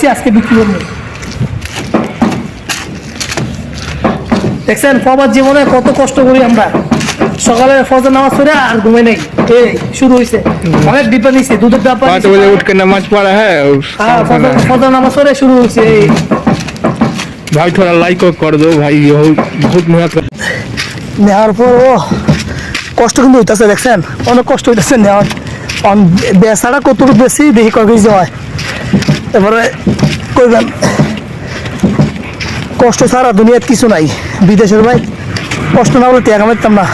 লাইছি আজকে বিক্রি করবো। দেখছেন প্রবাস জীবনে কত কষ্ট করি আমরা। সকালে ফজর নামাজ পড়ে আর ঘুমে নেই, এই শুরু হয়েছে। অনেক ডিব্বা নিচ্ছে, দুধের ডাব্বা 5 बजे उठ के नमाज पढ़ा है और ফজর নামাজ পড়ে শুরু হয়েছে। भाई थोड़ा लाइक कर दो भाई, ये बहुत मेहनत कर। নেওয়ার পর ও কষ্ট কিন্তু হইতেছে, দেখছেন অনেক কষ্ট হইতেছে নেওয়ার। বেচারা কতটুকু বেশি দেখি কয় কেজি হয়। এবারে কইবেন কষ্ট ছাড়া দুনিয়ার কিছু নাই। বিদেশের ভাই কষ্ট না হলে টিয়া কামাইতাম না।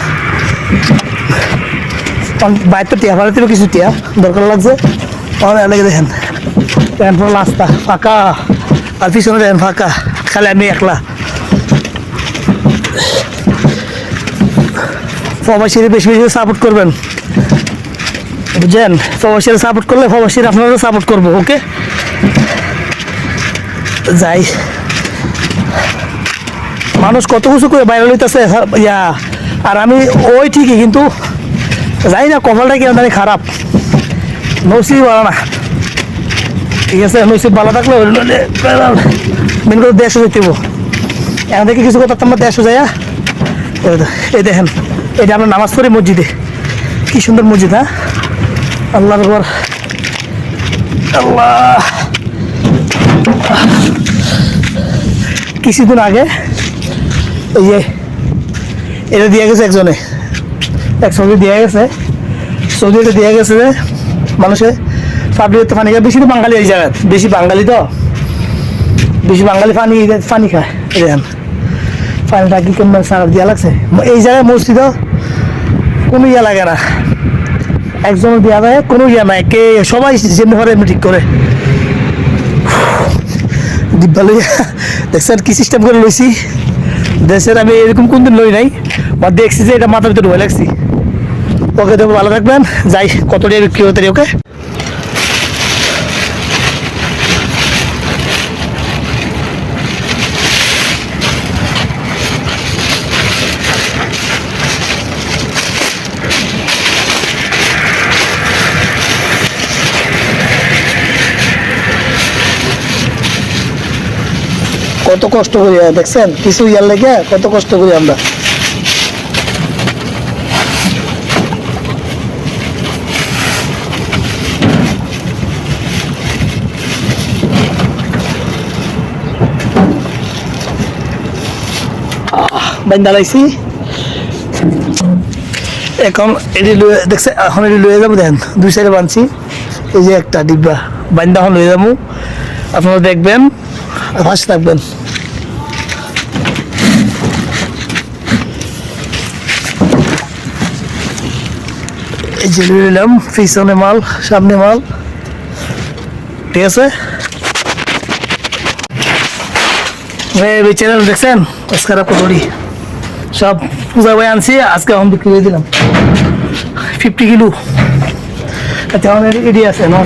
বাইরে তো টিয়া ভাড়াতে কিছু টিয়া দরকার লাগছে। লেগে দেখেন ট্রেন রাস্তা ফাঁকা, আর পিছনে ট্রেন ফাঁকা, খালি আমি একলা। প্রবাসীরা বেশি বেশি সাপোর্ট করবেন, বুঝছেন? প্রবাসীরা সাপোর্ট করলে প্রবাসীরা আপনারাও সাপোর্ট করবো। ওকে, যাই। মানুষ কত কিছু করে বাইরে লইতেছে ইয়া, আর আমি ওই ঠিকই, কিন্তু যাই না কপালটা কেন জানি খারাপ, নসিব ভালো না। ঠিক আছে, নসিব ভালো থাকলে মেন করে দেশও যেতে এখন থেকে কিছু কথা আমরা দেশও যাইয়া। এই দেখেন, এটা আমরা নামাজ পড়ি মসজিদে, কি সুন্দর মসজিদ। হ্যাঁ, আল্লাহর ঘর। আল্লাহ, কিছুদিন আগে এই যে এটা দিয়ে গেছে একজনে, এক ছবি দিয়ে গেছে, ছবিটা দিয়ে গেছে যে মানুষের পাবলিক পানি খায়। বেশি তো বাঙালি এই জায়গায়, বেশি বাঙালি তো, বেশি বাঙালি পানি খায়। দেখেন পানিটা কি কেমন সার দিয়া লাগছে। এই জায়গায় মসজিদও কোনো ইয়া লাগে না, একজন দেওয়া যায়, কোনো ইয়া নাই, কে সবাই যেমনি ঘরে এমনি ঠিক করে। ডিব্বা লইয়া দেখছেন কি সিস্টেম করে লইছি দেশের। আমি এরকম কোনদিন লই নাই, বা দেখছি যে এটা মাথার ভিতরে ভয় লাগছি। ওকে, দেবো, ভালো থাকবেন। যাই, কত টাকা বিক্রি হতে ওকে। কত কষ্ট করি, দেখছেন কিছু ইয়ার লেগে কত কষ্ট করি আমরা। বান্ধা লাইছি এখন, এটি দেখছে এখন এটি লয়ে যাবো। দেখেন দুই সাইডে বানছি, এই যে একটা ডিব্বা বান্ধা এখন লয়ে যাবো। আপনারা দেখবেন, ফাঁস থাকবেন। এই যে নিলাম, পিছনে মাল সামনে মাল, ঠিক আছে। চ্যানেল দেখছেন খারাপ করি সব পূজা বই আনছি আজকে, এখন বিক্রি করে দিলাম 50 কিলো। আচ্ছা, আমার এডি আছে না?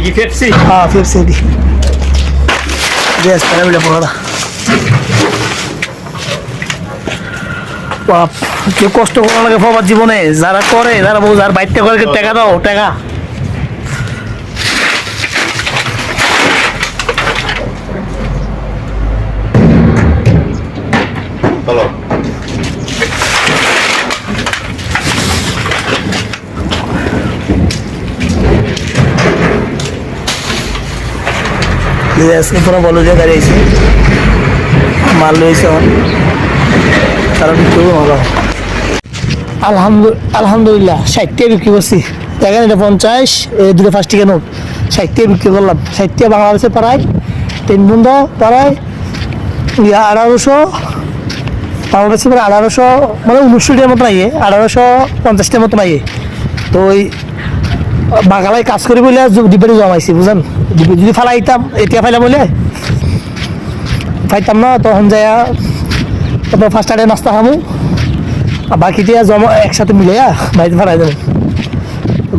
কি পেপসি? হ্যাঁ, পেপসি এডি। বেশ প্যারামিলা পড়া বাপ, কেউ কষ্ট করা লাগে সবার জীবনে। যারা করে, যারা বউ, যারা বাইরটা করে, টাকা দাও টাকা। চলো, আজকে কোনো বলো যে গাড়ি আছে মাল রয়েছে, কারণ আলহামদুলিল্লাহ 60 টাকা বিক্রি করছি। দেখেন এটা 50, দুটো 5 টাকা নোট, 60 টাকা বিক্রি করলাম। 60 টাকা বাংলাদেশে প্রায় 3 বন্ধ, প্রায় 1800, বাংলাদেশে প্রায় 1800, মানে 1900 টাকার মতো নাই, 1850 টাকার মতো নাই। তো ওই বাঙালাই কাজ করি বলে ডিব্বাটি জমাইছি, বুঝলেন? যদি ফালাইতাম, এতিয়া ফাইলাম বলে পাইতাম না, তখন যাই তারপর ফার্স্ট টাইমে নাস্তা খামু, আর বাকিটা জমা একসাথে মিলে বাড়িতে ফালাই দেবো।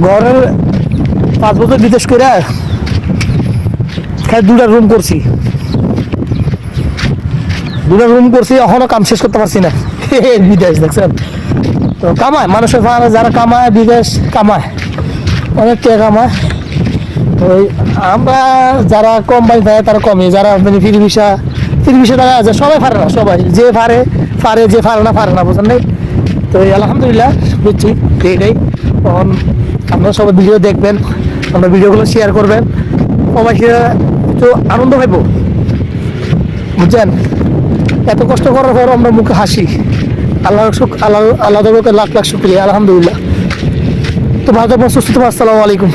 ঘরের 5 বছর বিদেশ করে খালি 2টা রুম করছি, এখনো কাম শেষ করতে পারছি না। বিদেশ দেখছেন তো কামায় মানুষের, যারা কামায় বিদেশ কামায়, অনেক টাকা কামায়। ওই আমরা যারা কম বাড়ি থাকে তারা কমে, যারা মানে ফির ভিসা টাকা আছে সবাই পারে না, সবাই যে পারে যে পারে না বুঝলেন নাই। তো এই আলহামদুলিল্লাহ বুঝছি যে এটাই। তখন আপনারা সবাই ভিডিও দেখবেন, আপনার ভিডিওগুলো শেয়ার করবেন, প্রবাসীরা একটু আনন্দ পাইব বুঝছেন। এত কষ্ট করার পর আমরা মুখে হাসি, আল্লাহ লাখ লাখ শুক্রিয়া আলহামদুলিল্লাহ। তো ভালো থাকবেন, সুস্থ থাকবেন, আসসালামু আলাইকুম।